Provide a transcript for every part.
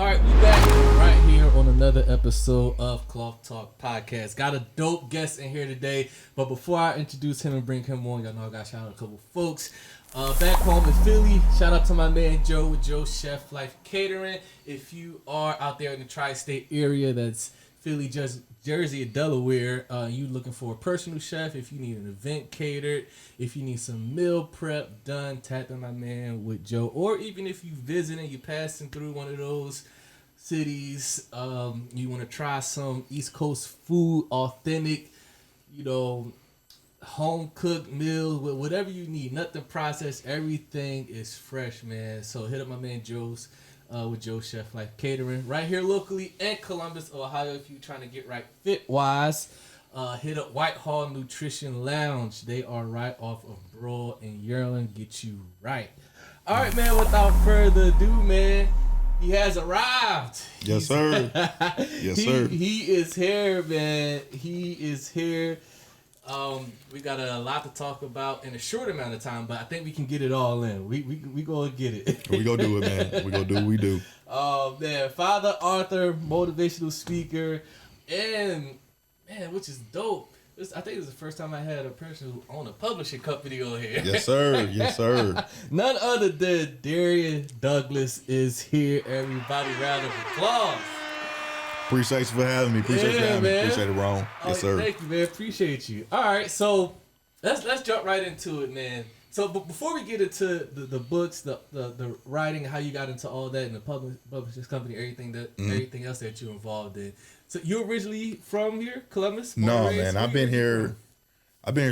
All right, we back right here on another episode of Cloth Talk Podcast. Got a dope guest in here today, but before I introduce him and bring him on, y'all know I got to shout out a couple folks. Back home in Philly, shout out to my man Joe with Joe Chef Life Catering. If you are out there in the tri-state area, that's Philly, Jersey, and Delaware, you looking for a personal chef, if you need an event catered, if you need some meal prep done, tap in my man with Joe. Or even if you visiting, you passing through one of those cities, you want to try some East Coast food, authentic, home cooked meals, whatever you need, nothing processed, everything is fresh, man. So hit up my man Joe's with Joe Chef Life Catering right here locally in Columbus, Ohio. If you're trying to get right fit wise, hit up Whitehall Nutrition Lounge. They are right off of Broad and Yearling. Get you right. All right, man, without further ado, man, he has arrived. Yes, sir. Yes, sir. He is here, man. He is here. We got a lot to talk about in a short amount of time, but I think we can get it all in. We gonna get it. We gonna do it, man. We gonna do what we do. Man, father, author, motivational speaker, and man, which is dope. I think it's the first time I had a person who owned a publishing company on here. Yes, sir. Yes, sir. None other than Darien Douglas is here. Everybody, round of applause. Appreciate you for having me. Appreciate you for having me. Appreciate it, Ron. Yes, sir. Thank you, man. Appreciate you. All right, so let's jump right into it, man. So, but before we get into the books, the writing, how you got into all that, and the publishing company, everything else that you're involved in. So, you originally from here, Columbus? No, man. I've been here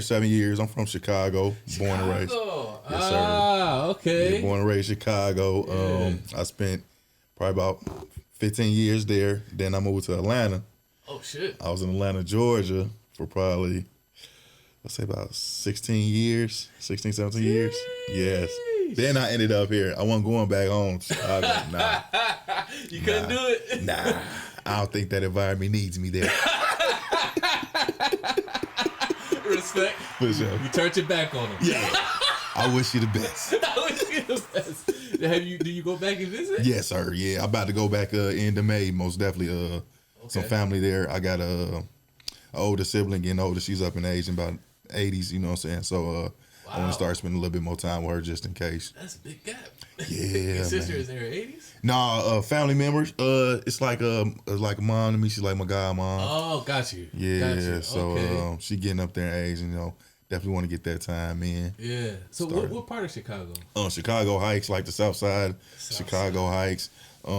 7 years. I'm from Chicago, born and raised. Yes, sir. Ah, okay. Yeah, born and raised Chicago. Yeah. I spent probably about 15 years there. Then I moved to Atlanta. Oh, shit. I was in Atlanta, Georgia for probably, let's say about 16 years, 16, 17 years. Yes. Then I ended up here. I wasn't going back home to Chicago. Nah. You couldn't do it? Nah. I don't think that environment needs me there. Respect. For sure. You turned your back on them. Yeah. I wish you the best. I wish you the best. Do you go back and visit? Yes, sir. Yeah. I'm about to go back end of May, most definitely. Okay. Some family there. I got a older sibling getting older. She's up in age in about 80s, you know what I'm saying? So Wow. I want to start spending a little bit more time with her just in case. That's a big gap. Yeah. Your sister man. is in her 80s? No, family members. It's like a mom to me. She's like my godmom. Oh, got you. Yeah. Got you. So Okay. she getting up there in age, and definitely want to get that time in. Yeah. So what part of Chicago? Chicago Heights, like the South Side. Chicago Heights. We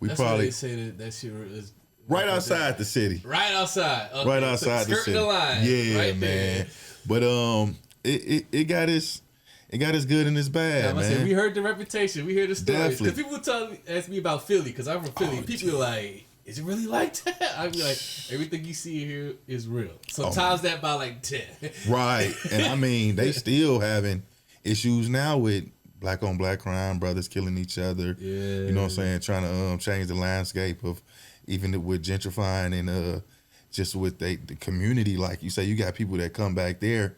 That's probably why they say that shit is right outside the city. Right outside. Okay. Right outside the city. The line. Yeah, right man. there. But it got its good and its bad, man. Say, we heard the reputation. We hear the stories. Definitely. Because people ask me about Philly, because I'm from Philly. People are like, is it really like that? I'd be like, everything you see here is real. So times that by like 10. Right. And I mean, they still having issues now with black on black crime, brothers killing each other. Yeah. You know what I'm saying? Trying to change the landscape of even with gentrifying and just with the community. Like you say, you got people that come back there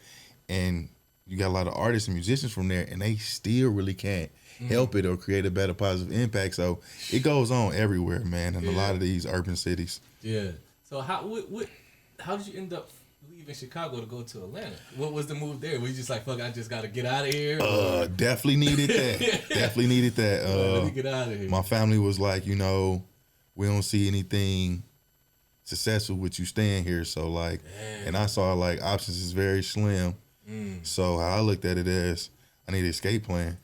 and you got a lot of artists and musicians from there, and they still really can't help it or create a better positive impact. So it goes on everywhere, man, in a lot of these urban cities. Yeah. So how did you end up leaving Chicago to go to Atlanta? What was the move there? Were you just like, fuck, I just got to get out of here? Definitely needed that. Definitely needed that. Let me get out of here. My family was like, we don't see anything successful with you staying here. So like, and I saw like options is very slim. So I looked at it as I need an escape plan.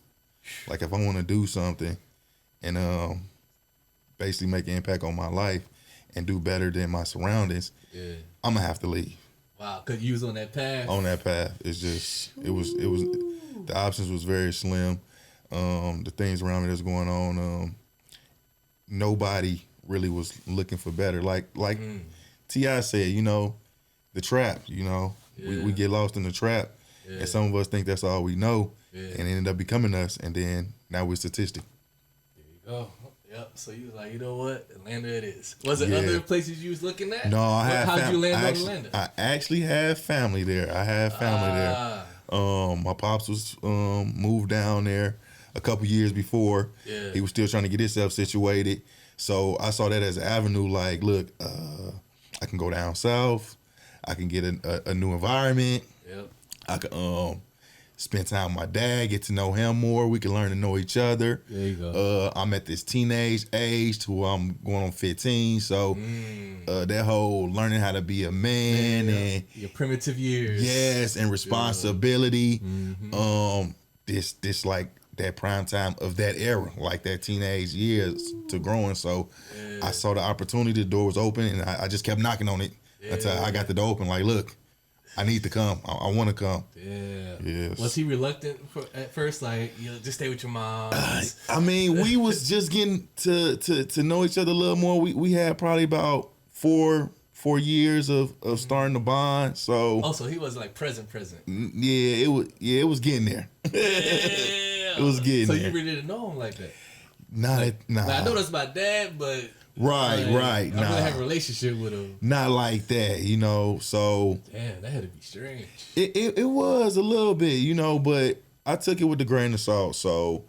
Like if I want to do something and basically make an impact on my life and do better than my surroundings, I'm gonna have to leave. Wow, cause you was on that path. On that path, it's just it was the options was very slim. The things around me that's going on, nobody really was looking for better. Like T.I. said, the trap. We get lost in the trap, and some of us think that's all we know, and it ended up becoming us, and then now we're statistic. There you go. Yep. So you was like, you know what, Atlanta it is. Was it other places you was looking at? No, I had. How'd you land on Atlanta? I actually have family there. I have family there. My pops was moved down there. a couple years before. Yeah. He was still trying to get himself situated. So I saw that as an avenue. Like, look, I can go down south. I can get a new environment. Yep. I can spend time with my dad, get to know him more. We can learn to know each other. There you go. I'm at this teenage age to where I'm going on 15. So that whole learning how to be a man and your primitive years. yes, and responsibility. Mm-hmm. This like that prime time of that era, like that teenage years to growing. So I saw the opportunity, the door was open, and I just kept knocking on it until I got the door open. Like, look, I need to come. I want to come. Yeah. Yes. Was he reluctant at first? Like, just stay with your mom. I mean, we was just getting to know each other a little more. We had probably about four years of starting to bond. So so he was like present. yeah, it was getting there. It was getting so there. you really didn't know him like that? Nah. I know that's my dad, but Right. I really have a relationship with him. Not like that, So Damn, that had to be strange. it was a little bit, but I took it with a grain of salt. So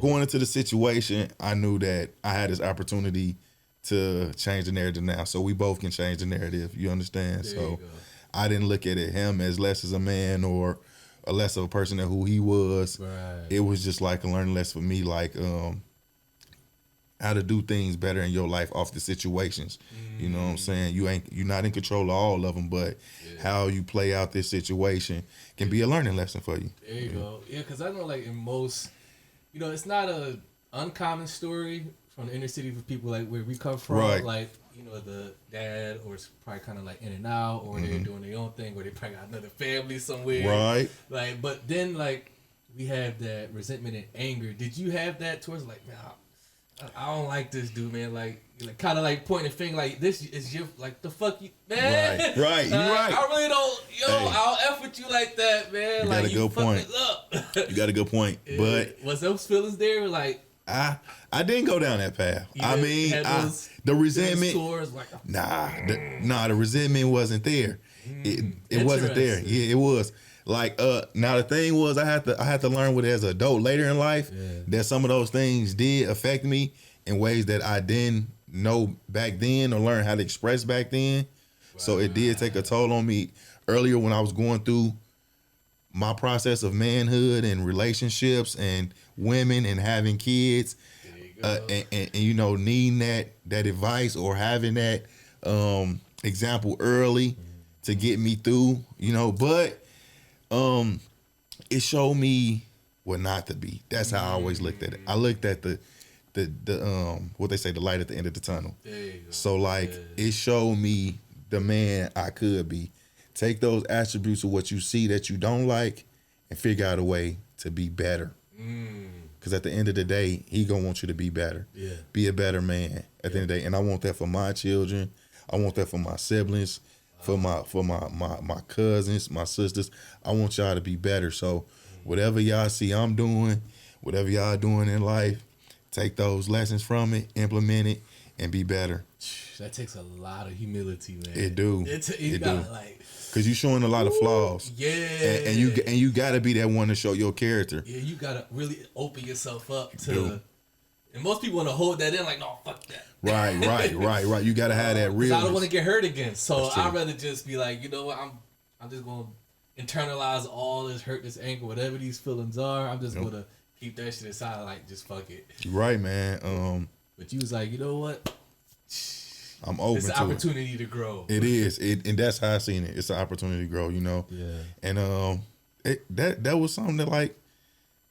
going into the situation, I knew that I had this opportunity to change the narrative now. So we both can change the narrative. You understand? There So you go. I didn't look at him as less as a man or a less of a person than who he was. Right. It was just like a learning lesson for me, like how to do things better in your life off the situations. You know what I'm saying? You're not in control of all of them, but how you play out this situation can be a learning lesson for you. There you go. Yeah, because I know like in most, it's not a uncommon story from the inner city for people like where we come from. Right. Like, the dad or it's probably kind of like in and out or they're doing their own thing or they probably got another family somewhere. Right. Like, but then like we have that resentment and anger. Did you have that towards like, man, I don't like this dude, man. Like kind of like pointing a finger, like this is your, like the fuck you, man. Right. You're right. I really don't, I'll F with you like that, man. You like got a good point. You got a good point. But was those feelings there? Like I didn't go down that path. I mean, the resentment. Tours, like, the resentment wasn't there. It wasn't there. Yeah, it was. Like now the thing was I had to learn with it as an adult later in life that some of those things did affect me in ways that I didn't know back then or learn how to express back then. So it did take a toll on me earlier when I was going through my process of manhood and relationships and women and having kids and needing that advice or having that example early to get me through, but it showed me what not to be. That's how I always looked at it. I looked at the what they say, the light at the end of the tunnel. There you go. So like it showed me the man I could be. Take those attributes of what you see that you don't like and figure out a way to be better. Because at the end of the day, he gonna want you to be better. Yeah. Be a better man at the end of the day. And I want that for my children. I want that for my siblings. For my cousins, my sisters, I want y'all to be better. So whatever y'all see I'm doing, whatever y'all doing in life, take those lessons from it, implement it, and be better. That takes a lot of humility, man. It do. You gotta like, cause you showing a lot of flaws. Yeah. And you gotta be that one to show your character. Yeah, you gotta really open yourself up to. And most people want to hold that in, like, no, fuck that. Right. You gotta have that real. I don't want to get hurt again, so I'd rather just be like, you know what, I'm just gonna internalize all this hurt, this anger, whatever these feelings are. I'm just gonna keep that shit aside, like, just fuck it. Right, man. But you was like, you know what? I'm open to it. It's an opportunity to grow. It is, and that's how I seen it. It's an opportunity to grow, Yeah. And that was something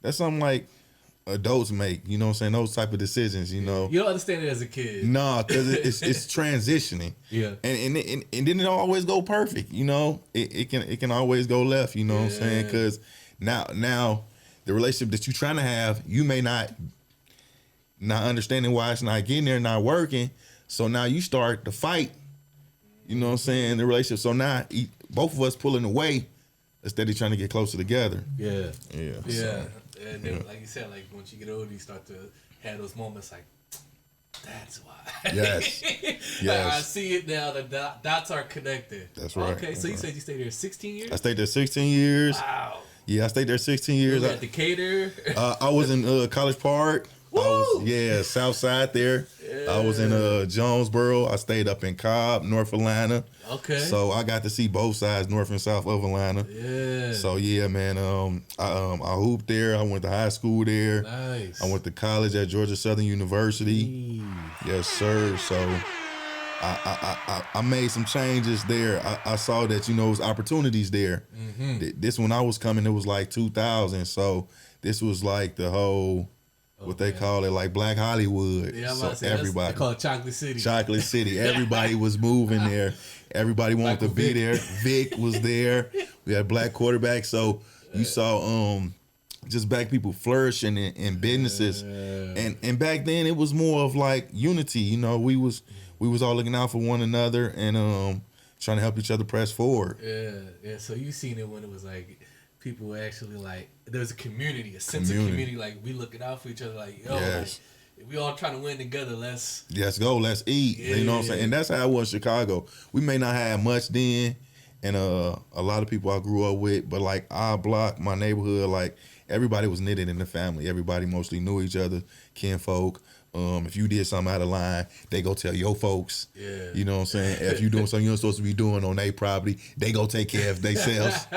that's something like adults make, you know what I'm saying? Those type of decisions, You don't understand it as a kid. Nah, because it's transitioning. Yeah. And then it don't always go perfect, It can always go left, you know what I'm saying? Because now the relationship that you're trying to have, you may not understanding why it's not getting there, not working. So now you start to fight, you know what I'm saying, the relationship. So now both of us pulling away instead of trying to get closer together. Yeah. So, and then, like you said, like once you get older, you start to have those moments like, that's why. Yes. Like, I see it now. The dots are connected. That's right. Okay, so you said you stayed there 16 years? I stayed there 16 years. Wow. Yeah, I stayed there 16 years. You at Decatur. I was in College Park. Woo! I was, South Side there. Yeah. I was in Jonesboro. I stayed up in Cobb, North Atlanta. Okay. So I got to see both sides, North and South of Atlanta. Yeah. So yeah, man. I hooped there. I went to high school there. Nice. I went to college at Georgia Southern University. Yes, sir. So I made some changes there. I saw that, it was opportunities there. Mm-hmm. This when I was coming, it was like 2000. So this was like the whole, what they call it, like Black Hollywood. Yeah, I'm so about to say, everybody, they call it Chocolate City. Chocolate City. Everybody was moving there. Everybody wanted to be there. Vic was there. We had black quarterbacks. So you saw just black people flourishing in businesses. And back then it was more of like unity. We was all looking out for one another and trying to help each other press forward. Yeah. So you seen it when it was like people actually like there was a community, a sense of community. Like we looking out for each other. Like like, we all trying to win together. Let's go. Let's eat. Yeah. You know what I'm saying? And that's how it was in Chicago. We may not have much then, and a lot of people I grew up with, but like our block, my neighborhood, like everybody was knitted in the family. Everybody mostly knew each other, kinfolk. If you did something out of line, they go tell your folks. Yeah. You know what I'm saying? If you doing something you're not supposed to be doing on their property, they go take care of themselves.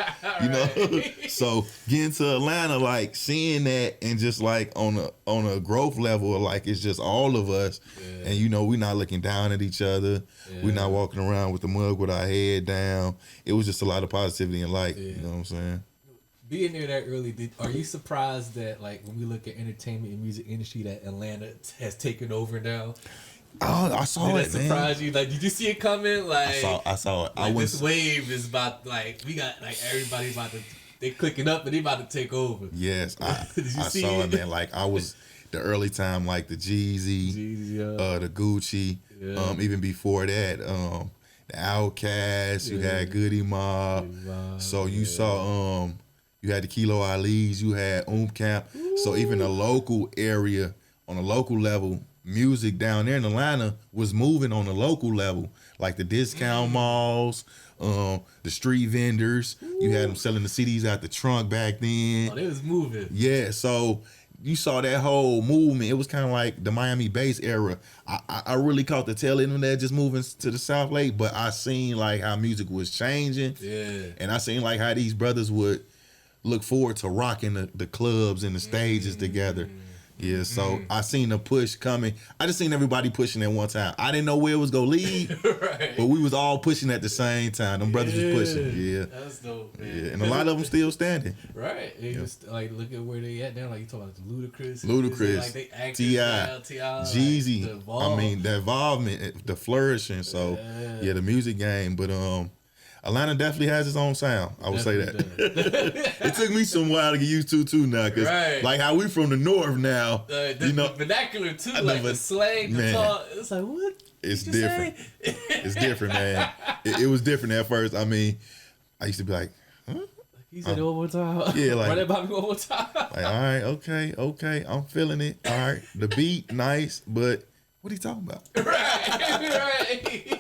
So getting to Atlanta, like seeing that and just like on a growth level, like it's just all of us. Yeah. And we're not looking down at each other. Yeah. We're not walking around with the mug with our head down. It was just a lot of positivity and light. Yeah. You know what I'm saying? Being there that early, are you surprised that like when we look at entertainment and music industry that Atlanta has taken over now? Oh, I saw it, man. Did that surprise you? Like, did you see it coming? Like, I saw it. Like, this wave is about, like, we got, like, everybody about to, they clicking up and they about to take over. Yes, I saw it, man. Like, I was the early time, like the Jeezy, the Gucci, even before that, the Outkast, you had Goody Mob. So you saw, you had the Kilo Ali's, you had Camp. So even the local area, on a local level, music down there in Atlanta was moving on a local level. Like the discount malls, the street vendors. You had them selling the CDs out the trunk back then. Oh, they was moving. Yeah, so you saw that whole movement. It was kind of like the Miami bass era. I really caught the tail end of that just moving to the South Lake, but I seen like how music was changing. Yeah. And I seen like how these brothers would look forward to rocking the clubs and the stages together. Yeah, so I seen the push coming. I just seen everybody pushing at one time. I didn't know where it was gonna lead, right. But we was all pushing at the same time. Them brothers was pushing. Yeah, that's dope, man. Yeah, and a lot of them still standing. Right. They just like look at where they at now. Like you talking about Ludacris, like they T.I., Jeezy. Like, I mean, the involvement, the flourishing. So yeah, the music game, but Atlanta definitely has its own sound. I would say that. It took me some while to get used to too now, cause like how we from the north now, the vernacular too, like the slang, the talk. It's like what? It's different. It's different, man. It was different at first. I mean, I used to be like, huh? He said it one more time. Yeah, like run it by me one more time. Like, all right, okay, I'm feeling it. All right, the beat nice, but what are you talking about? Right.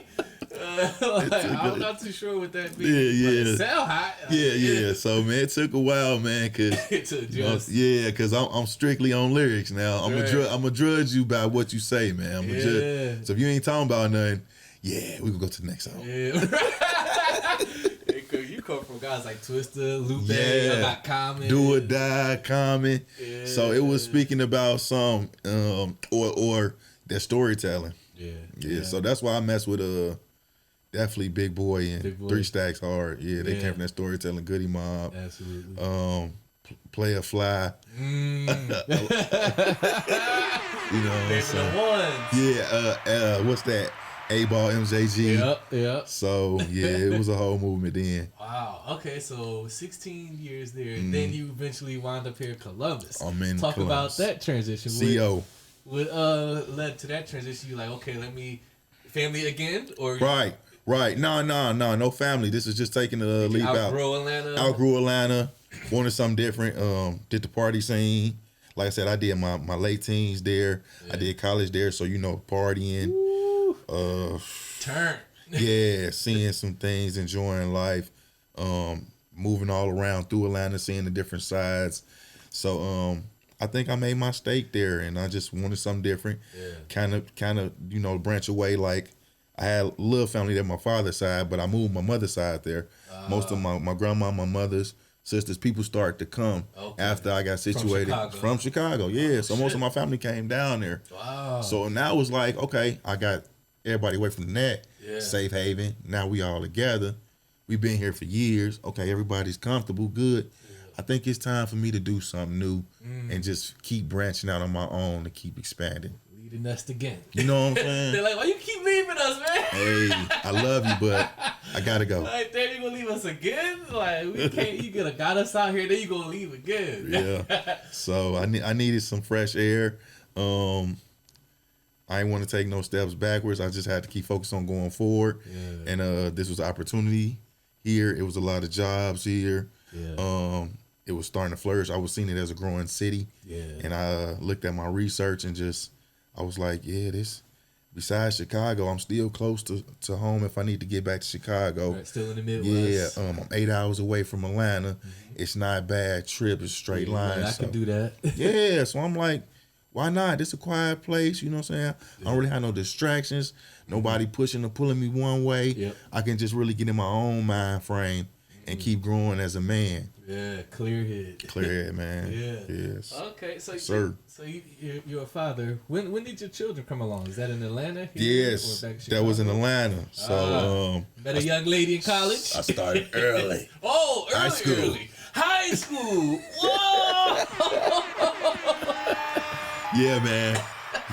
I'm not too sure what that means. Yeah. It sound hot. Yeah. So man, it took a while, man, cause cause I'm strictly on lyrics now. I'm gonna judge you by what you say, man. I'm judge. So if you ain't talking about nothing, we can go to the next song. Yeah. You come from guys like Twister, Lupe, got Common, Do or Die, Common. Yeah. So it was speaking about some or their storytelling. Yeah. So that's why I mess with definitely Big Boy and Three Stacks Hard. Yeah, they came from that storytelling. Goody Mob. Absolutely. Play a Fly. You know. They're the ones. What's that? A-Ball, MJG. Yep. So it was a whole movement then. Wow. Okay, so 16 years there, and then you eventually wound up here in Columbus. I'm in Talk Columbus. about that transition. CO. What led to that transition? You like, okay, let me family again, or right. No family. This is just taking a leap out. Outgrew Atlanta. Wanted something different. Did the party scene. Like I said, I did my late teens there. Yeah. I did college there, so partying. Turn. Seeing some things, enjoying life. moving all around through Atlanta, seeing the different sides. So I think I made my stake there, and I just wanted something different. Kind of, branch away. Like I had a little family at my father's side, but I moved my mother's side there. Most of my grandma, my mother's sisters, people started to come after I got situated from Chicago. Yeah, so most of my family came down there. Wow. So now it was like, okay, I got everybody away from the net, safe haven. Now we all together. We've been here for years. Okay, everybody's comfortable, good. I think it's time for me to do something new and just keep branching out on my own to keep expanding. Leave the nest again. You know what I'm saying? They're like, why you keep leaving us, man? Hey, I love you, but I gotta go. Like, then you gonna leave us again? Like, we can't. You got us out here, then you gonna leave again? Yeah. So I needed some fresh air. I didn't want to take no steps backwards. I just had to keep focused on going forward. Yeah. And this was an opportunity here. It was a lot of jobs here. Yeah. It was starting to flourish. I was seeing it as a growing city. Yeah. And I looked at my research and I was like, yeah, besides Chicago, I'm still close to home if I need to get back to Chicago. Right, still in the Midwest. Yeah, I'm 8 hours away from Atlanta. Mm-hmm. It's not a bad trip. It's a straight line. Right, I could do that. Yeah, so I'm like, why not? This a quiet place, you know what I'm saying? I don't really have no distractions. Nobody pushing or pulling me one way. Yep. I can just really get in my own mind frame and keep growing as a man. Yeah, clear head. Clear head, man. Yeah. Yes. Okay, so sir. So you're a father. When did your children come along? Is that in Atlanta? Yes, that was in Atlanta. So met a young lady in college. I started early. High school. High school. Whoa. Yeah, man.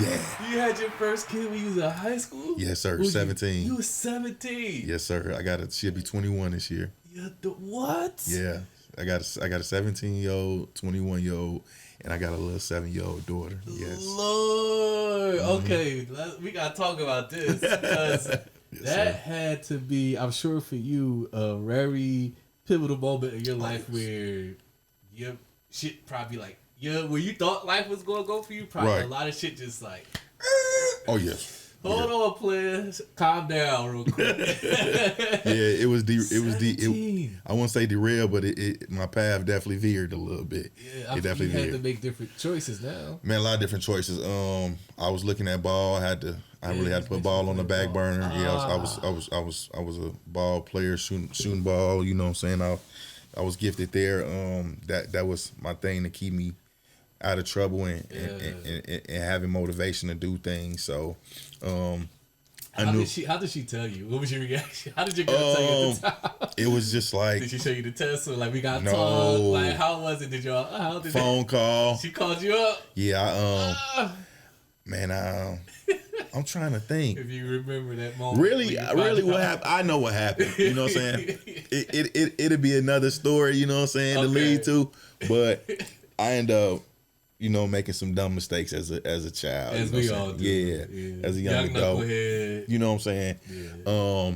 Yeah. You had your first kid when you was in high school? Yes, sir. 17. You was 17. Yes, sir. She'll be 21 this year. What? Yeah. I got a 17-year-old, 21-year-old, and I got a little 7-year-old daughter. Yes. Lord. Okay, we gotta talk about this because that had to be, I'm sure for you, a very pivotal moment in your life where your shit probably like, where you thought life was gonna go for you. Probably a lot of shit just like. Oh yes. Hold on, players. Calm down, real quick. It was I won't say derailed, but my path definitely veered a little bit. Yeah, you had to make different choices now. Man, a lot of different choices. I was looking at ball. I really had to put ball on the back burner. Yeah, I was a ball player, shooting ball. You know what I'm saying? I was gifted there. That was my thing to keep me out of trouble and having motivation to do things. So, how did she tell you? What was your reaction? How did your girl tell you at the time? It was just like, did she show you the test? Or like we got talk? Like how was it? Did y'all phone call? She called you up? Yeah. I'm trying to think. If you remember that moment. Really what happened? I know what happened. You know what I'm saying? It'd be another story, you know what I'm saying, to lead to. But I end up, making some dumb mistakes as a child. As we all do. Yeah. As a young adult. Knucklehead. You know what I'm saying? Yeah.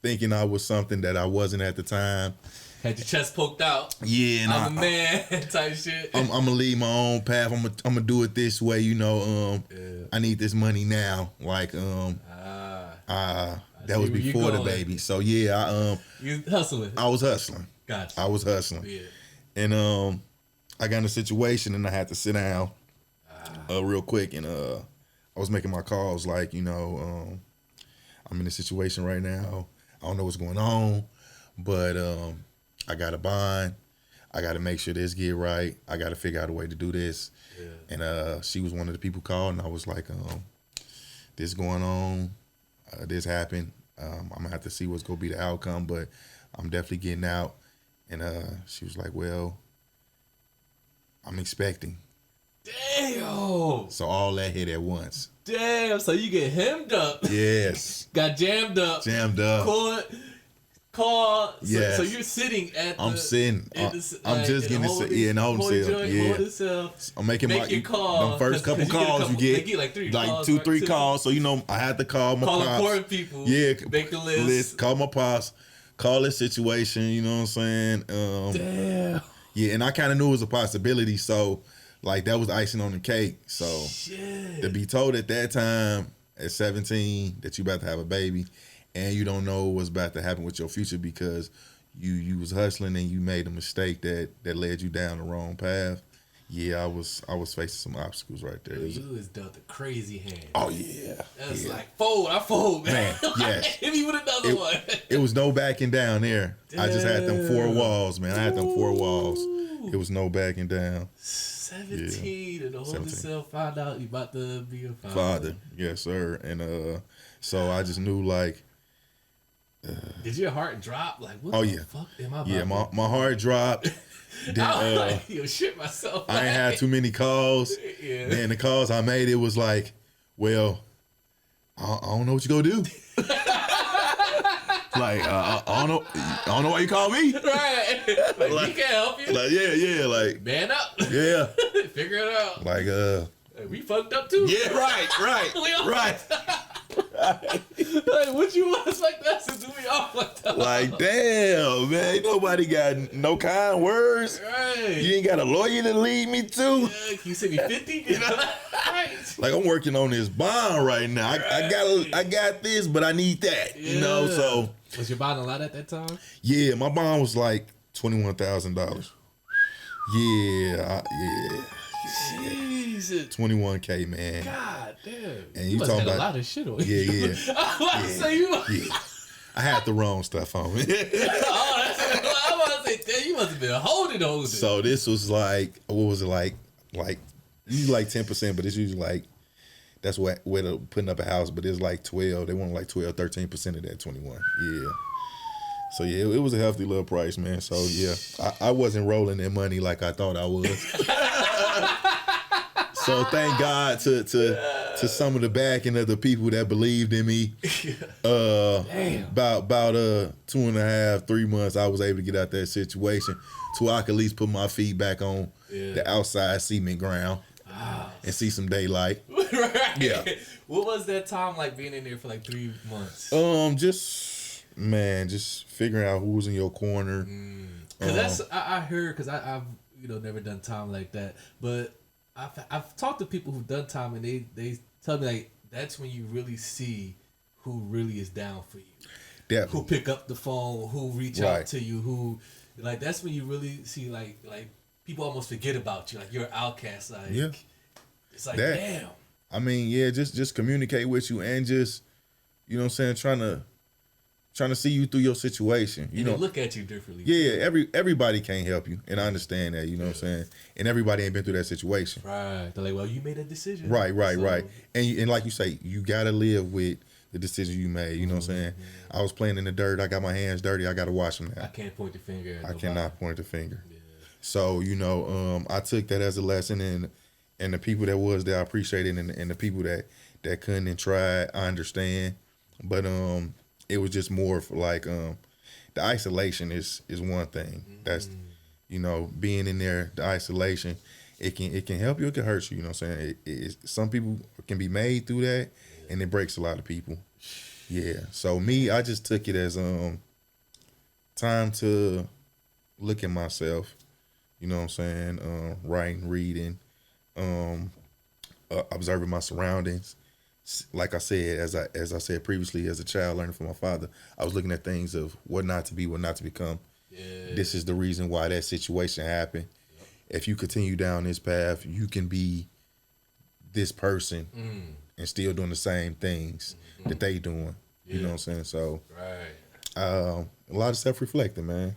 Thinking I was something that I wasn't at the time. Had your chest poked out. Yeah, and I'm a man type shit. I'm gonna lead my own path. I'm gonna do it this way. I need this money now. Like that was before the baby. So yeah, you hustling. I was hustling. Gotcha. I was hustling. Yeah. And I got in a situation and I had to sit down real quick, and I was making my calls like, I'm in a situation right now. I don't know what's going on, but I got a bond. I got to make sure this get right. I got to figure out a way to do this. Yeah. And she was one of the people called, and I was like, this going on, this happened. I'm going to have to see what's going to be the outcome, but I'm definitely getting out. And she was like, well, I'm expecting. Damn. So all that hit at once. Damn. So you get hemmed up. Yes. Got jammed up. Call. Yes. So you're sitting at the... I'm sitting. I'm just getting in the holding cell. I'm making your call. The first couple calls you get. They get like 3 calls. 2-3 calls. So, I had to call my pops. Call important people. Yeah. Make a list. Call my pops. Call this situation. You know what I'm saying? Damn. Yeah, and I kind of knew it was a possibility. So, like, that was icing on the cake. So, to be told at that time, at 17, that you about to have a baby, and you don't know what's about to happen with your future because you was hustling and you made a mistake that led you down the wrong path. Yeah, I was facing some obstacles right there. You was dealt a crazy hand. Oh yeah, That's like I fold, man. Yes. Hit me with another one. It was no backing down there. I just had them 4 walls, man. I had them 4 walls. It was no backing down. 17 and the older self found out you about to be a Father, yes, sir. And so I just knew like. Did your heart drop? Like, what the fuck am I about? Yeah, my heart dropped. Then, I was like, yo, shit myself. I ain't had too many calls. Yeah. Then the calls I made, it was like, well, I don't know what you gonna do. Like, I don't know why you call me. Right. Like, we can't help you. Like, yeah, like, man up. Yeah. Figure it out. Like, we fucked up too. Yeah, right. We all Right. Like, what you want like that since we all fucked up? Like, damn, man, ain't nobody got no kind words. Right. You ain't got a lawyer to lead me to. Yeah, you send me 50? You know? Right. Like, I'm working on this bond right now. I got this, but I need that. Yeah. You know, so. Was your bond a lot at that time? Yeah, my bond was like $21,000. Yeah. Jesus. 21K, man. God damn. And you must talking have about a lot of shit on you. Yeah. I was about to say you. Yeah. I had the wrong stuff on me. I was about to say, damn, you must have been holding. So this was like, what was it like? Like usually like 10%, but it's usually like that's what way to putting up a house, but it's like 12. They want like 12, 13% of that 21. Yeah. So yeah, it was a hefty little price, man. So yeah, I wasn't rolling in money like I thought I was. So thank God to some of the backing of the people that believed in me. About 2.5, 3 months, I was able to get out that situation, so I could at least put my feet back on the outside cement ground and see some daylight. Right. Yeah. What was that time like being in there for like 3 months? Just figuring out who was in your corner. Cause that's I heard, cause I've never done time like that, but I've talked to people who've done time and they tell me like that's when you really see who really is down for you. Definitely. Who pick up the phone, who reach out to you, who like that's when you really see like people almost forget about you, like you're an outcast. Like it's like damn. I mean, just communicate with you and just what I'm saying, trying to see you through your situation. You know, look at you differently. Yeah, everybody can't help you, and I understand that. You know what I'm saying, and everybody ain't been through that situation. Right. They're like, well, you made a decision. Right. And like you say, you gotta live with the decision you made. You know what I'm saying? I was playing in the dirt. I got my hands dirty. I gotta wash them now. I can't point the finger at I nobody. cannot point the finger. Yeah. So I took that as a lesson, and the people that was there, I appreciate it, and the people that couldn't and tried, I understand. But it was just more for like the isolation is one thing. That's being in there, the isolation, it can help you, it can hurt you. You know what I'm saying? Some people can be made through that, and it breaks a lot of people. Yeah. So me, I just took it as time to look at myself. You know what I'm saying? Writing, reading, observing my surroundings. Like I said, as I said previously, as a child learning from my father, I was looking at things of what not to be, what not to become. Yeah. This is the reason why that situation happened. Yep. If you continue down this path, you can be this person and still doing the same things that they doing. Yeah. You know what I'm saying? So, a lot of self-reflecting, man.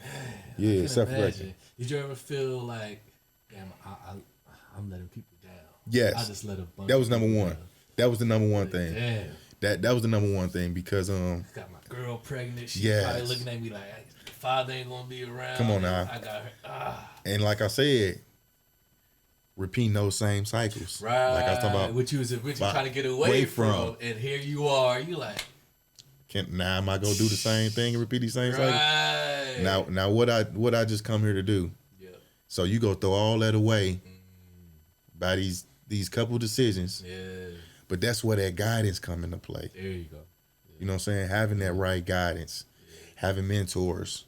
Yeah, self-reflecting. Did you ever feel like, damn, I'm letting people down? Yes. I just let a bunch. That was number one. Down. That was the number one thing. Damn. That was the number one thing because got my girl pregnant. She's probably looking at me like father ain't gonna be around. Come on now. I got her. And like I said, repeating those same cycles. Right. Like I was talking about. Which you trying to get away from. And here you are. You like. Now am I gonna do the same thing and repeat these same cycles? Now what I just come here to do? Yeah. So you go throw all that away by these couple decisions. Yeah. But that's where that guidance come into play. There you go. Yeah. You know what I'm saying? Having that right guidance, having mentors,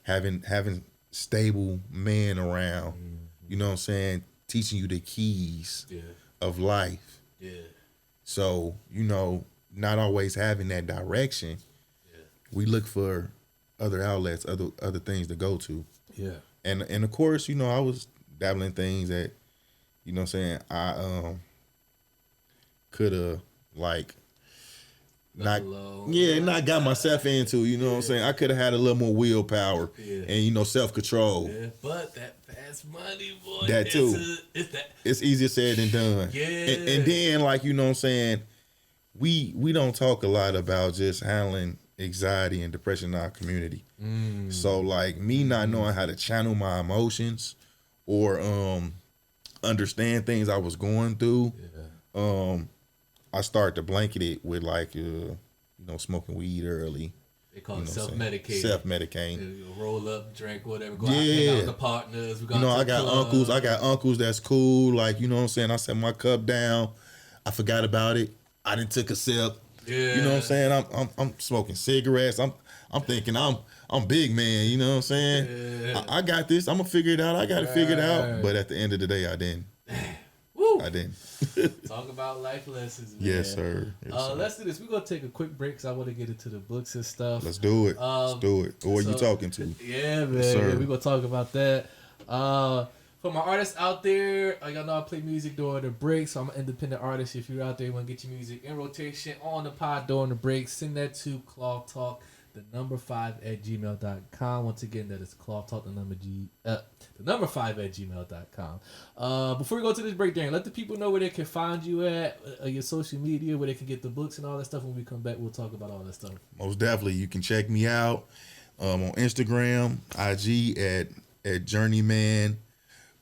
having stable men around. You know what I'm saying? Teaching you the keys of life. Yeah. So not always having that direction. Yeah. We look for other outlets, other things to go to. Yeah. And of course, you know, I was dabbling in things that, you know what I'm saying, I could have like not got myself into, you know what I'm saying? I could have had a little more willpower and, you know, self-control. Yeah, but that fast money, boy. That too. It's easier said than done. Yeah. And then, like, you know what I'm saying, we don't talk a lot about just handling anxiety and depression in our community. So, like, me not knowing how to channel my emotions or understand things I was going through, I started to blanket it with, like, you know, smoking weed early. They call it self-medicating. Self-medicating. Roll up, drink, whatever. Go out, hang out with the partners. You know, I got uncles that's cool. Like, you know what I'm saying? I set my cup down. I forgot about it. I didn't took a sip. Yeah. You know what I'm saying? I'm smoking cigarettes. I'm thinking I'm big man. You know what I'm saying? Yeah. I got this. I'm gonna figure it out. I got it figured out. But at the end of the day, I didn't. Woo. I didn't. Talk about life lessons, man. Yes, sir. Let's do this. We're gonna take a quick break because I want to get into the books and stuff. Let's do it. Let's do it. Who are you talking to? Yeah, man. Yes, We're gonna talk about that. For my artists out there, y'all know I play music during the break, so I'm an independent artist. If you're out there, you want to get your music in rotation on the pod during the break, send that to clothtalk, 5@gmail.com. Once again, that is clothtalk, 5@gmail.com. Before we go to this break, Darren, let the people know where they can find you at, your social media, where they can get the books and all that stuff. When we come back, we'll talk about all that stuff. Most definitely. You can check me out on Instagram, IG at Journeyman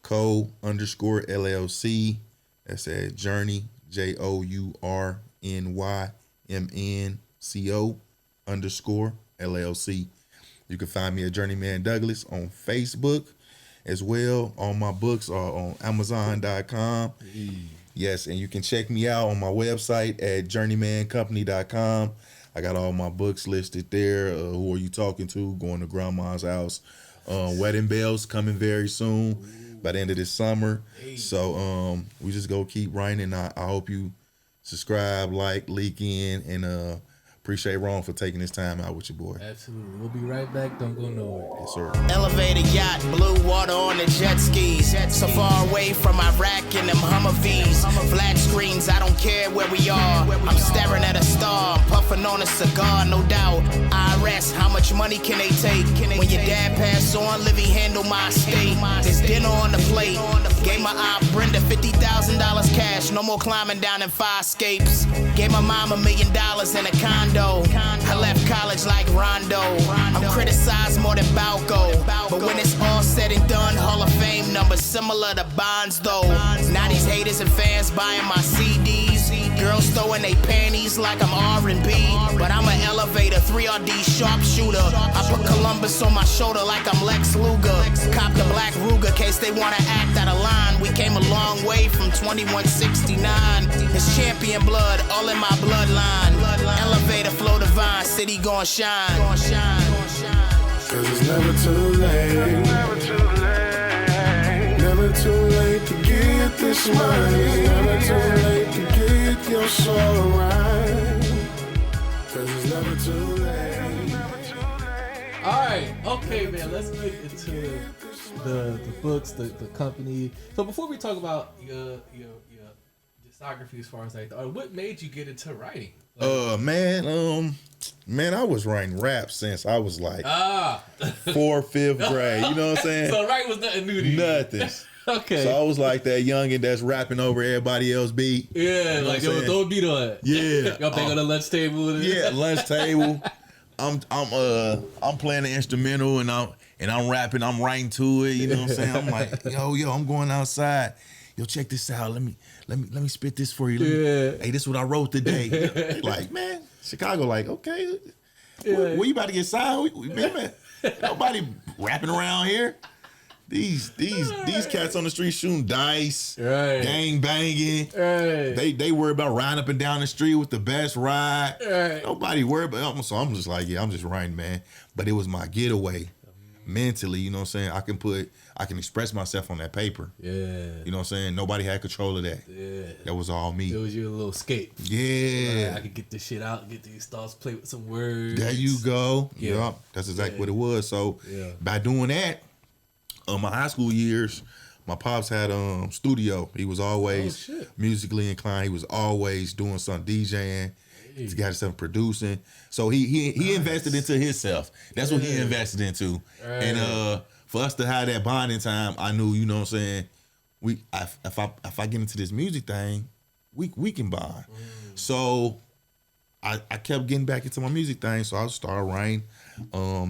Co_LLC. That's at Journey JOURNYMNCO_LLC. You can find me at Journeyman Douglas on Facebook as well. All my books are on Amazon.com. Yes, and you can check me out on my website at journeymancompany.com. I got all my books listed there. Who Are You Talking To? Going to Grandma's House. Wedding Bells coming very soon by the end of this summer. So we just go keep writing. I hope you subscribe, like, leak in, and appreciate Ron for taking his time out with your boy. Absolutely. We'll be right back. Don't go nowhere. Yes, sir. Elevated yacht, blue water on the jet skis. So far away from Iraq and them Humvees. Flat screens, I don't care where we are. I'm staring at a star, puffing on a cigar, no doubt. IRS, how much money can they take? When your dad passed on, Livy handle my estate. There's dinner on the plate. Gave my aunt Brenda $50,000 cash. No more climbing down in fire escapes. Gave my mom $1 million in a condo. I left college like Rondo. I'm criticized more than Balco. But when it's all said and done, Hall of Fame numbers similar to Bonds though. Now these haters and fans buying my CDs. Girls throwing they panties like I'm R&B. But I'm an elevator, 3RD sharpshooter. I put Columbus on my shoulder like I'm Lex Luger. Cop the black Ruger case they wanna act out of line. We came a long way from 2169. It's champion blood, all in my bloodline. Elevator flow divine, city gon' shine. Cause it's never too late. Never too late to get this money. Never too late to get your soul right. Cause it's never too late. Alright, okay, man, let's get into the books, the company. So before we talk about your discography as far as like, what made you get into writing? Man, I was writing rap since I was like 4th, 5th grade. You know what I'm saying? So writing was nothing new to you. Nothing. Okay. So I was like that youngin' that's rapping over everybody else's beat. Yeah, you know like yo, throw a beat on it. Yeah. Y'all think on the lunch table. Yeah, lunch table. I'm playing the instrumental and I'm rapping. I'm writing to it. You know what I'm saying? I'm like, yo, I'm going outside. Yo, check this out. Let me spit this for you. Hey, this is what I wrote today. Like, man, Chicago, like, okay, where you about to get signed? Man, nobody rapping around here. These cats on the street shooting dice, gang banging. They worry about riding up and down the street with the best ride. Nobody worry about. So I'm just like, yeah, I'm just writing, man. But it was my getaway. mentally, you know what I'm saying? I can express myself on that paper. Yeah. You know what I'm saying? Nobody had control of that. Yeah. That was all me. It was your little escape. Yeah. I could get this shit out, get these thoughts, play with some words. There you go. Yeah. Yep. That's exactly what it was. So Yeah. by doing that, my high school years, my pops had studio. He was always musically inclined. He was always doing some DJing. He got himself producing. So he invested into himself. That's what he invested into. Right. And for us to have that bonding time, I knew, you know what I'm saying, if I get into this music thing, we can bond. So I kept getting back into my music thing. So I started writing.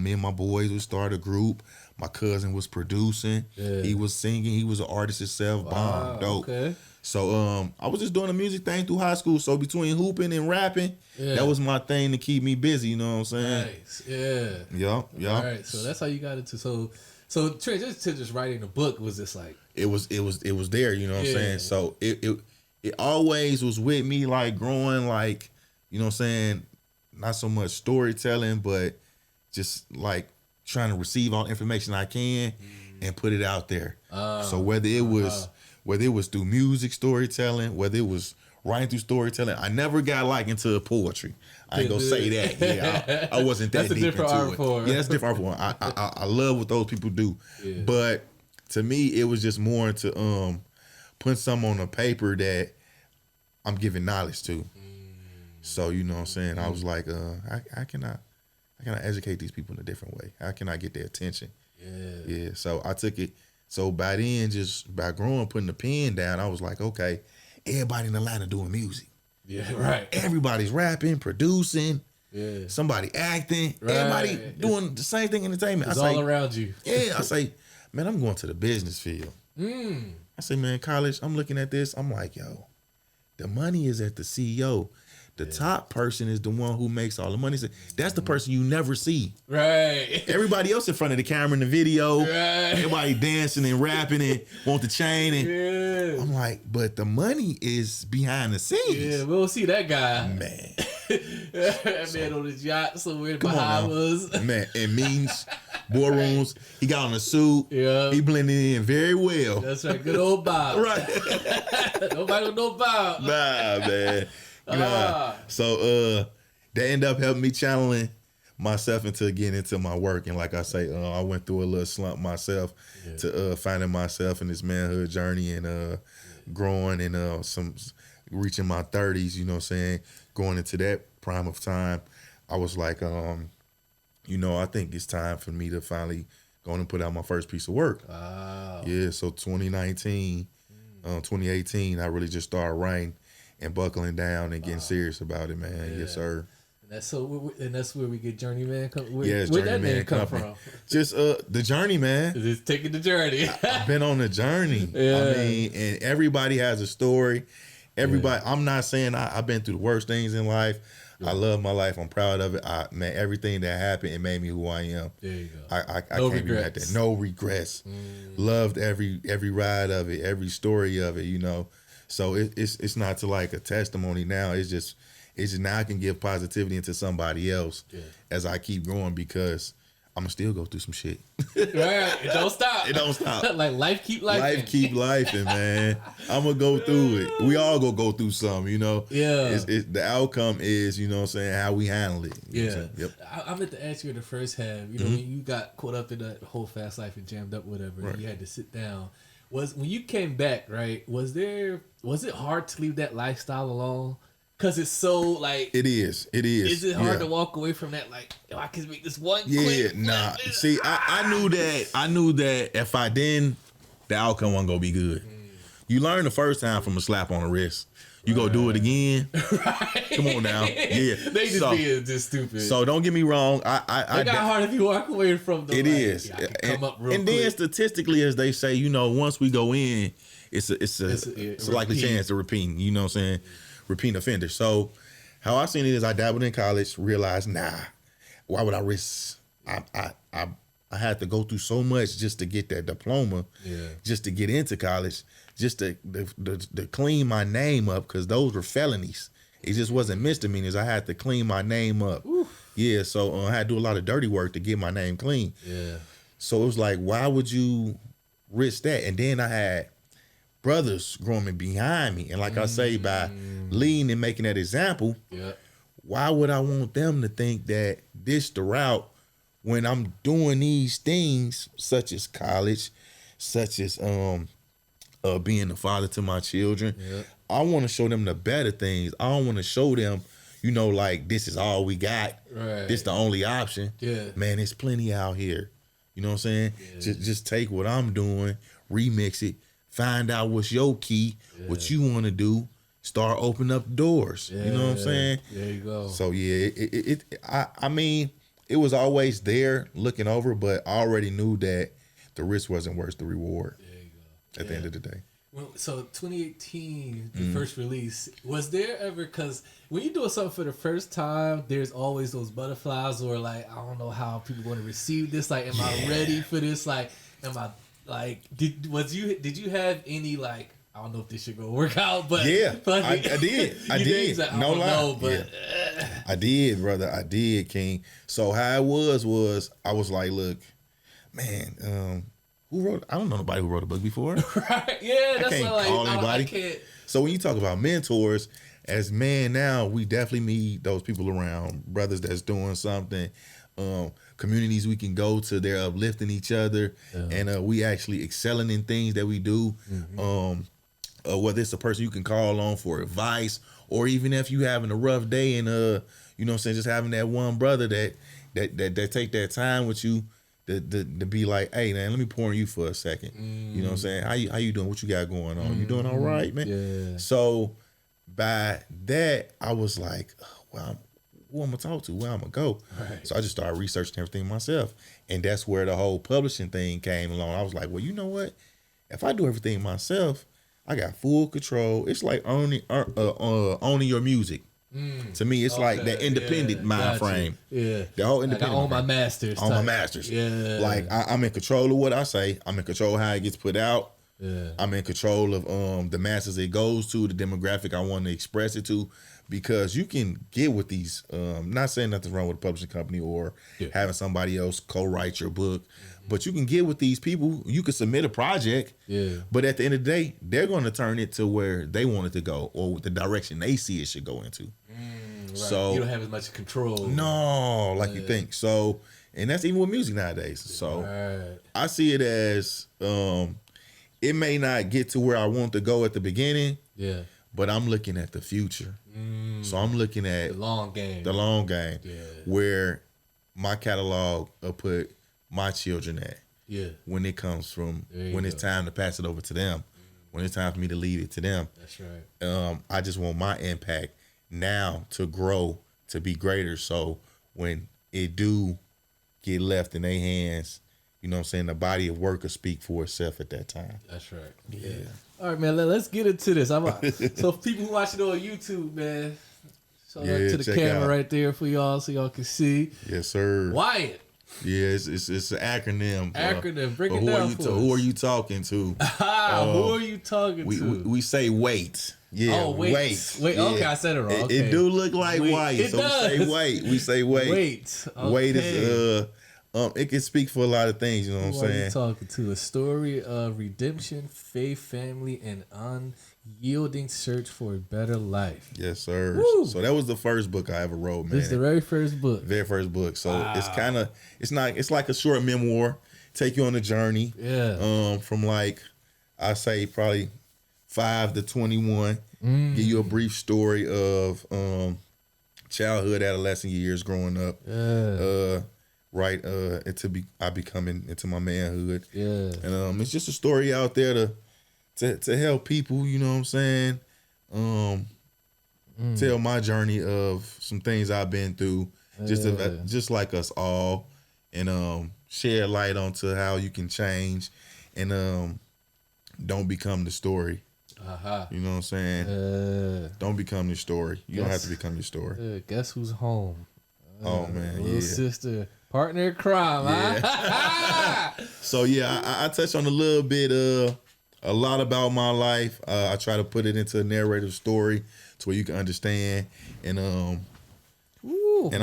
Me and my boys would start a group. My cousin was producing. Yeah. He was singing. He was an artist himself. Bomb, dope. Okay. So I was just doing the music thing through high school. So between hooping and rapping, that was my thing to keep me busy. You know what I'm saying? Nice. Yeah. Yep. All right. So that's how you got into. So Trey, just writing a book was just like it was there. You know what I'm saying? So it always was with me, like growing, like, you know what I'm saying, not so much storytelling, but just like trying to receive all the information I can and put it out there. So whether it was through music storytelling, whether it was writing through storytelling, I never got like into poetry. I ain't gonna say that. Yeah, I wasn't that deep into it. Yeah, that's a different art form. I love what those people do, but to me, it was just more into putting something on a paper that I'm giving knowledge to. So you know what I'm saying. I was like, how can I educate these people in a different way? How can I get their attention? Yeah. So I took it. So by then, just by growing, putting the pen down, I was like, okay, everybody in Atlanta doing music. Yeah, right. Everybody's rapping, producing. Yeah. Somebody acting. Right. Everybody doing the same thing in entertainment. It's all around you. Yeah. I say, man, I'm going to the business field. I say, man, college, I'm looking at this. I'm like, yo, the money is at the CEO. The top person is the one who makes all the money. That's the person you never see. Right. Everybody else in front of the camera in the video. Right. Everybody dancing and rapping and want the chain. And I'm like, but the money is behind the scenes. Yeah, we'll see that guy. Man. That man on his yacht somewhere in Bahamas. Man, in meetings, boardrooms. He got on a suit. Yeah. He blended in very well. That's right. Good old Bob. Right. Nobody will know Bob. Nah, man. So they end up helping me channeling myself into getting into my work. And like I say, I went through a little slump myself to finding myself in this manhood journey and growing and some reaching my 30s, you know what I'm saying, going into that prime of time. I was like, you know, I think it's time for me to finally go and put out my first piece of work. Wow. Yeah, so 2019, 2018, I really just started writing and buckling down and getting serious about it, man. Yes, sir. And that's where we get Journeyman come. Where that name come from? Just the journey, man. Just taking the journey. I've been on the journey. I mean, and everybody has a story. Everybody. I'm not saying I've been through the worst things in life. I love my life. I'm proud of it. Man, everything that happened, it made me who I am. There you go. I can't be mad at that. No regrets. Loved every ride of it, every story of it. You know. So it's not to like a testimony now. It's just now I can give positivity into somebody else as I keep going because I'm gonna still go through some shit. Right, it don't stop. It don't stop. Like life keep lifing. Life keep lifing, man. I'm gonna go through it. We all gonna go through something, you know. Yeah. The outcome is, you know what I'm saying, how we handle it. Yeah. Yep. I meant to ask you in the first half. You know, when you got caught up in that whole fast life and jammed up, whatever, and you had to sit down. When you came back, right? Was it hard to leave that lifestyle alone? Cause it's so like it is. Is it hard to walk away from that? Like, yo, I can make this one. Nah. See, I knew that if I didn't, the outcome wasn't gonna be good. You learn the first time from a slap on the wrist. You go do it again. Right. Come on now. Yeah. They just being just stupid. So don't get me wrong. It got hard if you walk away from the. It is. Come up real quick. Then statistically, as they say, you know, once we go in, it's a likely chance to repeat. You know what I'm saying? Repeat offender. So how I seen it is I dabbled in college, realized, why would I risk? I had to go through so much just to get that diploma, just to get into college, just to clean my name up, because those were felonies. It just wasn't misdemeanors. I had to clean my name up. Oof. Yeah, so I had to do a lot of dirty work to get my name clean. Yeah. So it was like, why would you risk that? And then I had brothers growing behind me. And like I say, by leading and making that example, why would I want them to think that this the route when I'm doing these things, such as college, such as being the father to my children? I want to show them the better things. I don't want to show them, like this is all we got. Right. This the only option. Yeah. Man, there's plenty out here. You know what I'm saying? Just take what I'm doing, remix it, find out what's your key, what you want to do, start opening up doors. You know what I'm saying? There you go. So yeah, I mean, it was always there looking over, but I already knew that the risk wasn't worth the reward. There you go. At the end of the day. Well, so 2018, the first release, was there ever, because when you're doing something for the first time, there's always those butterflies, or like, I don't know how people want to receive this. Like, am I ready for this? Like, am I, like, did you have any, like, I don't know if this should go work out, but yeah, like, I did. I did. Like, no lie. know, but I did, brother. I did, King. So how it was I was like, look, man, who wrote? I don't know nobody who wrote a book before. right? Yeah, that's I can't what, call like, anybody. I can't. So when you talk about mentors, as men now, we definitely need those people around, brothers that's doing something, communities we can go to, they're uplifting each other, and we actually excelling in things that we do. Whether it's a person you can call on for advice, or even if you having a rough day and you know what I'm saying, just having that one brother that take that time with you to be like, hey man, let me pour on you for a second. You know what I'm saying? How you doing? What you got going on? You doing all right, man? Yeah. So by that, I was like, well, who I'm gonna talk to? Where I'm gonna go? Right. So I just started researching everything myself, and that's where the whole publishing thing came along. I was like, well, you know what? If I do everything myself, I got full control. It's like owning your music. To me, it's like that independent mind frame. Yeah, the whole like independent. I own my masters. I own my masters. Yeah, like I'm in control of what I say. I'm in control of how it gets put out. Yeah, I'm in control of the masses it goes to, the demographic I want to express it to, because you can get with these. Not saying nothing's wrong with a publishing company or having somebody else co-write your book, but you can get with these people. You can submit a project, but at the end of the day, they're going to turn it to where they want it to go, or the direction they see it should go into. Right. So you don't have as much control. No, like you think. So, and that's even with music nowadays. So I see it as it may not get to where I want to go at the beginning. Yeah. But I'm looking at the future. So I'm looking at the long game. The long game. Yeah. Where my catalog will put my children at. Yeah. When it comes from when it's time to pass it over to them. When it's time for me to lead it to them. That's right. I just want my impact now to grow, to be greater. So when it do get left in their hands, you know what I'm saying, the body of work will speak for itself at that time. That's right. Yeah. All right, man, let's get into this. So people who watch it on YouTube, man, show out to the camera right there for y'all so y'all can see. Yes, sir. Wyatt. Yeah, it's an acronym. Acronym. Break it down for us. Who are you talking to? Who are you talking to? We say wait. Yeah, wait. Yeah. Okay, I said it wrong. It do look like Wyatt, so does. we say wait. We say wait. Wait. Okay. Wait is it can speak for a lot of things, you know what I'm saying? Who are you talking to? A story of redemption, faith, family, and unyielding search for a better life. Yes, sir. Woo. So that was the first book I ever wrote, man. This is the very first book. Very first book. So it's like a short memoir. Take you on a journey. Yeah. From like I say probably 5 to 21. Give you a brief story of childhood, adolescent years, growing up. Yeah. I becoming into my manhood. Yeah. And it's just a story out there to help people, you know what I'm saying? Tell my journey of some things I've been through, just like us all, and share light onto how you can change and don't become the story. You know what I'm saying? Don't become your story. You don't have to become your story. Guess who's home? Oh man, little sister, partner in crime. Huh? So I touch on a little bit a lot about my life. I try to put it into a narrative story to where you can understand, and I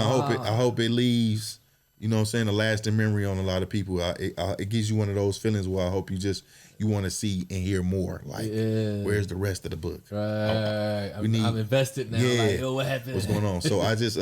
hope it leaves you know what I'm saying, a lasting memory on a lot of people. It gives you one of those feelings where I hope you want to see and hear more. Like, where's the rest of the book? Right. I'm invested now. Yeah. Like, yo, what happened? What's going on? So I just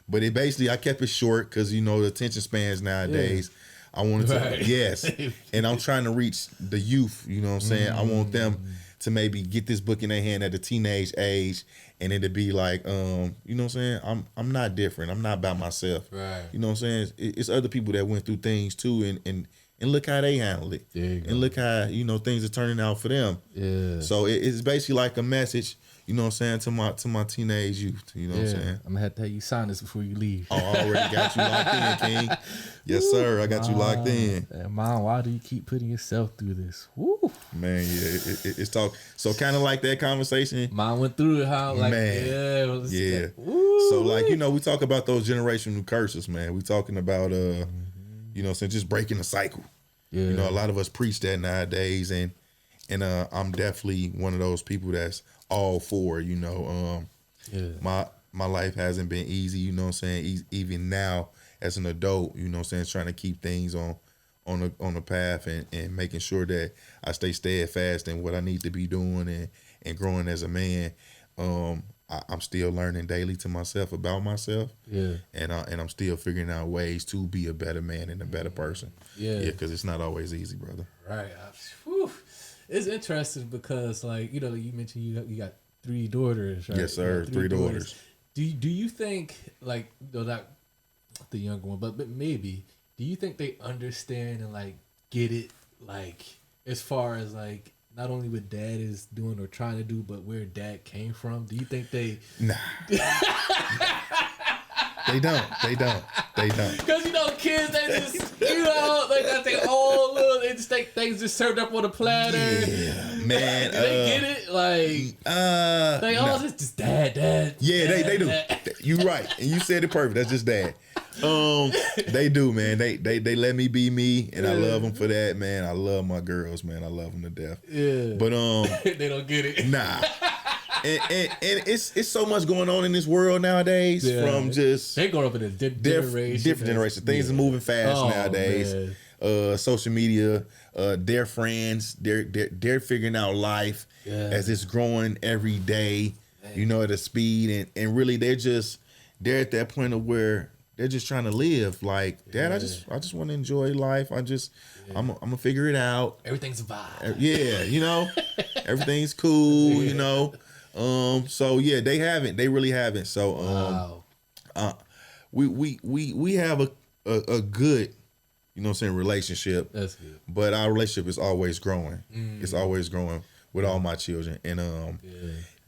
but it basically I kept it short because, you know, the attention spans nowadays. I wanted to yes, and I'm trying to reach the youth. You know what I'm saying? I want them to maybe get this book in their hand at a teenage age, and it'll be like, you know what I'm saying? I'm not different. I'm not by myself. Right. You know what I'm saying? It's other people that went through things too, and look how they handled it. And look how, you know, things are turning out for them. Yeah. So it's basically like a message, you know what I'm saying, to my teenage youth. You know what I'm saying? I'm gonna have to have you sign this before you leave. Oh, I already got you locked in, King. Yes, sir. I got you locked in. Mom, why do you keep putting yourself through this? Woo. Man, yeah, it's talk. So kind of like that conversation. Mom went through it, how like, man, yeah. Like, so like, you know, we talk about those generational curses, man. We talking about you know what I'm saying, just breaking the cycle. Yeah. You know, a lot of us preach that nowadays, and I'm definitely one of those people that's all for, you know, my life hasn't been easy, you know what I'm saying, even now as an adult, you know what I'm saying, trying to keep things on the path and making sure that I stay steadfast in what I need to be doing and growing as a man. I'm still learning daily to myself about myself. Yeah. And I'm still figuring out ways to be a better man and a better person. Yeah. Yeah, because it's not always easy, brother. Right. It's interesting because, like, you know, you mentioned you got 3 daughters, right? Yes, sir. 3 daughters. Do you think, like, though not the younger one, but maybe, do you think they understand and, like, get it, like, as far as, like, not only what dad is doing or trying to do, but where dad came from? Do you think they... Nah. They don't. Because, you know, kids, they just, you know, they got their own little, they just think things just served up on a platter. Yeah, man. They get it? Like, they all just dad. Yeah, dad, they do. Dad. You right. And you said it perfect. That's just dad. They do, man. They let me be me, and I love them for that, man. I love my girls, man. I love them to death. Yeah. But they don't get it. Nah. And it's so much going on in this world nowadays. From just they growing up in a different generation. Things are moving fast nowadays. Man. Social media, their friends, they're figuring out life as it's growing every day. Man. You know, at a speed, and really they're at that point of where they're just trying to live. Like, Dad, I just want to enjoy life. I'm gonna figure it out. Everything's a vibe. Yeah, you know, everything's cool. You know. So yeah, they really haven't. So we have a good, you know what I'm saying, relationship. That's good. But our relationship is always growing. It's always growing with all my children. And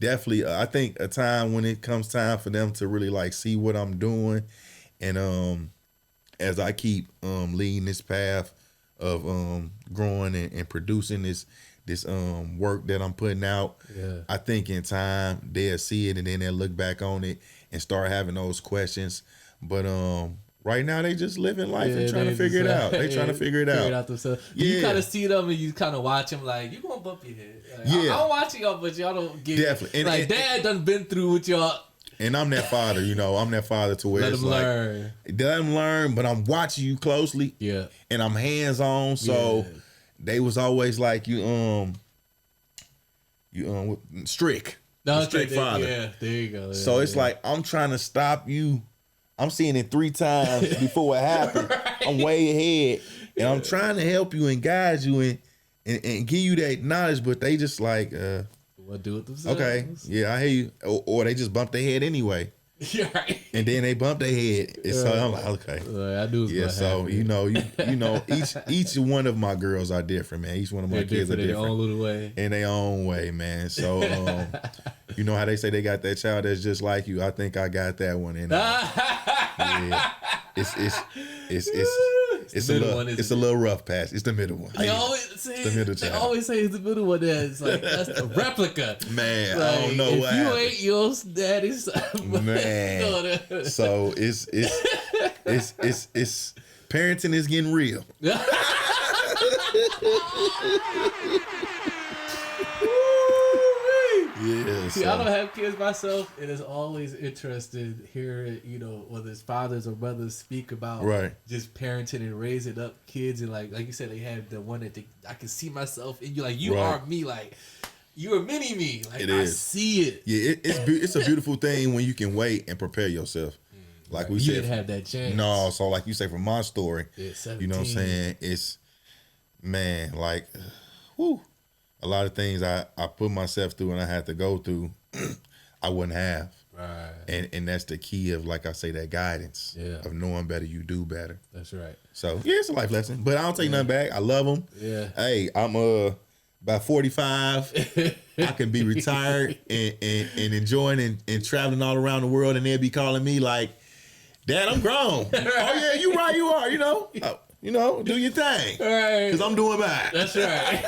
definitely I think a time when it comes time for them to really like see what I'm doing, and as I keep leading this path of growing and producing this work that I'm putting out, I think in time they'll see it and then they'll look back on it and start having those questions. But right now they just living life and trying to figure it out. They trying to figure it out themselves. You kind of see them and you kind of watch them like, you gonna bump your head. Like, I'm watching y'all, but y'all don't get definitely. It. Like, Dad done been through with y'all. And I'm that father, you know. I'm that father to where let it's them like, learn. Let them learn, but I'm watching you closely. Yeah. And I'm hands on, so they was always like, you strict. Strict father. Yeah, there you go. Yeah, so it's like, I'm trying to stop you. I'm seeing it 3 times before it happened. Right. I'm way ahead. And I'm trying to help you and guide you and give you that knowledge, but they just like, well, do it themselves. Okay, yeah, I hear you. Or they just bump their head anyway. You're right. And then they bump their head. And so I'm like, okay. I do. Yeah, so you know, each one of my girls are different, man. Each one of my kids are different. In their own little way. In their own way, man. So you know how they say they got that child that's just like you. I think I got that one. And yeah, it's a little rough patch. It's the middle one. They always say it's the middle one. There, it's like that's the replica. Man, like, I don't know what happened. You ain't your daddy's son. Man, so it's parenting is getting real. Yeah. See, I don't have kids myself, and it's always interesting hearing, whether it's fathers or mothers speak about just parenting and raising up kids, and like you said, they have the one that I can see myself in you, like you are me, like you are mini me, like I see it. Yeah, it's a beautiful thing when you can wait and prepare yourself. Like we you said, didn't have that chance. No, so like you say from my story, 17. you know what I'm saying? It's like, whew. A lot of things I put myself through and I had to go through, I wouldn't have. Right. And that's the key of, like I say, that guidance of knowing better, you do better. That's right. So, yeah, it's a life lesson. But I don't take nothing back. I love them. Yeah. Hey, I'm about 45. I can be retired and enjoying and traveling all around the world, and they'll be calling me like, Dad, I'm grown. Oh, yeah, you right, you are, do your thing. Right. Because I'm doing mine. That's right.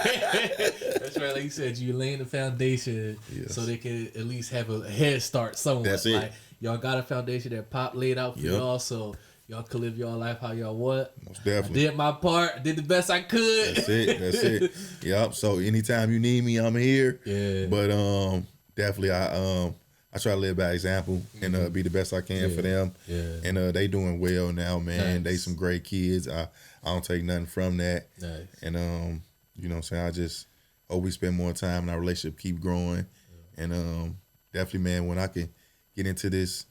That's right. Like you said, you're laying the foundation so they can at least have a head start somewhere. That's it. Like, y'all got a foundation that Pop laid out for y'all, so y'all can live y'all life how y'all want. Most definitely. I did my part. I did the best I could. That's it. Yep. So anytime you need me, I'm here. Yeah. But definitely I try to live by example and be the best I can for them. Yeah. And they doing well now, man. Nice. They some great kids. I don't take nothing from that. Nice. And you know what I'm saying, I just hope we spend more time and our relationship keep growing. Yeah. And definitely, man, when I can get into this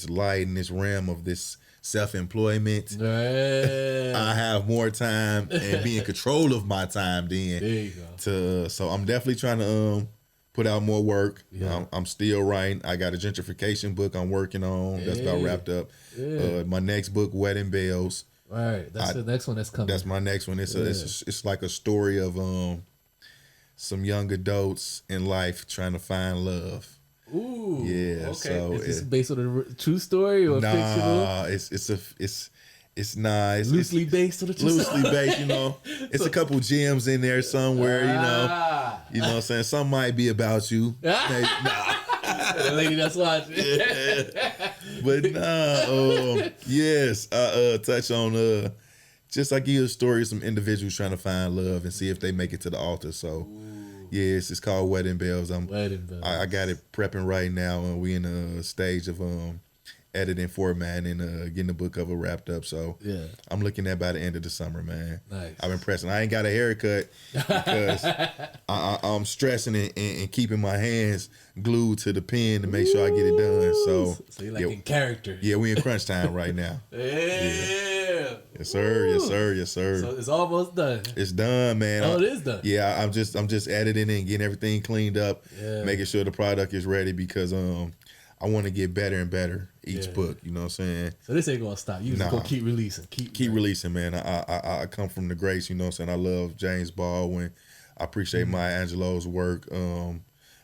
light and this realm of this self-employment, I have more time and be in control of my time then. There you go. So I'm definitely trying to put out more work. Yeah. I'm still writing. I got a gentrification book I'm working on. That's about wrapped up. Yeah. My next book, Wedding Bells. Right. That's the next one that's coming. That's my next one. It's like a story of some young adults in life trying to find love. Ooh. Yeah. Okay. So is this based on a true story or fictional? It's loosely based on the true story. Loosely based, It's a couple gems in there somewhere, You know what I'm saying? Some might be about you. Maybe, the lady that's watching. But yes, I touch on just I give you a story of some individuals trying to find love and see if they make it to the altar. So yes, it's called Wedding Bells. Wedding Bells. I got it prepping right now, and we in a stage of editing format and getting the book cover wrapped up. So I'm looking at by the end of the summer, man. Nice. I've been pressing. I ain't got a haircut because I'm stressing and keeping my hands glued to the pen to make sure I get it done. So you're like in character. Yeah, we in crunch time right now. Yeah. Yes, sir. Yes, sir. Yes, sir. So it's almost done. It's done, man. Oh, it is done. Yeah, I'm just editing and getting everything cleaned up, making sure the product is ready because I want to get better and better each book. You know what I'm saying? So this ain't gonna stop. You just gonna keep releasing. Keep releasing, man. I come from the greats. You know what I'm saying? I love James Baldwin. I appreciate Maya Angelou's work.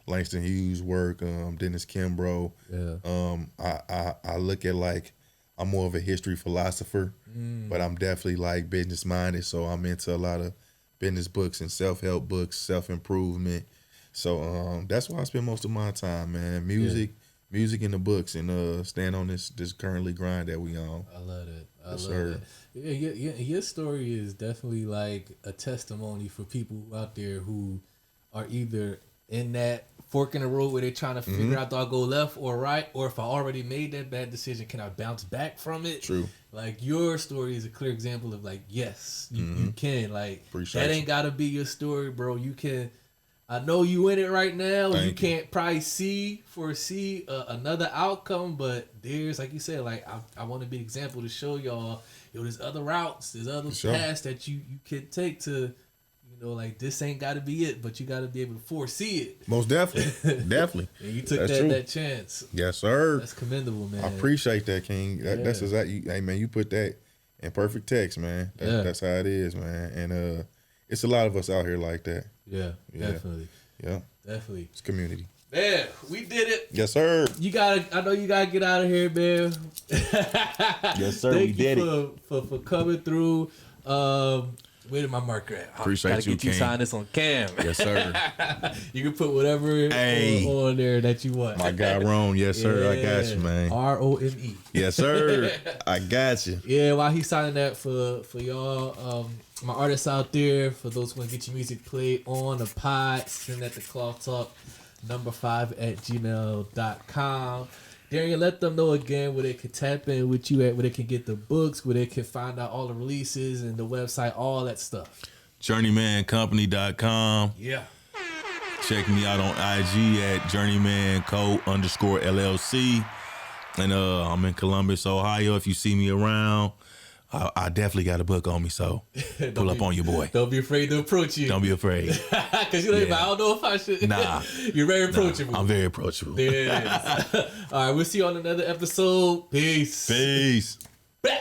Langston Hughes' work. Dennis Kimbrough. Yeah. I look at like I'm more of a history philosopher, but I'm definitely like business minded. So I'm into a lot of business books and self-help books, self-improvement. So that's why I spend most of my time, man. Music and the books, and staying on this currently grind that we on. I love it. I yes, love sir. it. Yeah, your story is definitely like a testimony for people out there who are either in that fork in the road where they're trying to figure out, do I go left or right, or if I already made that bad decision, can I bounce back from it? True. Like your story is a clear example of like, yes, you can. Like Appreciate that ain't gotta be your story, bro. You can. I know you in it right now. You can't probably foresee another outcome, but there's, like you said, like I want to be an example to show y'all, there's other routes, there's other paths that you can take to, like this ain't got to be it, but you got to be able to foresee it. Most definitely, definitely. And you took that chance. Yes, sir. That's commendable, man. I appreciate that, King. That's exactly. Hey, man, you put that in perfect text, man. That's how it is, man. And it's a lot of us out here like that. Yeah, definitely. Yeah, definitely. It's community. Man, we did it. Yes, sir. I know you gotta get out of here, man. Yes, sir. Thank you for coming through. Where did my marker at? Appreciate gotta you, get you King. signed this on cam. Yes, sir. You can put whatever on there that you want. My guy Rome. Yes, sir. I got you, man. ROME. Yes, sir. I got you. Yeah, while he's signing that for y'all, my artists out there, for those who want to get your music played on the pod, send that to clothtalk5@gmail.com. Darien, let them know again where they can tap in with you at, where they can get the books, where they can find out all the releases and the website, all that stuff. JourneymanCompany.com. Yeah. Check me out on IG at JourneymanCo_LLC. And I'm in Columbus, Ohio. If you see me around, I definitely got a book on me, so pull up on your boy. Don't be afraid to approach you. Don't be afraid. Because you're like, I don't know if I should. Nah. You're very approachable. I'm very approachable. There it is. All right, we'll see you on another episode. Peace. Peace. Back.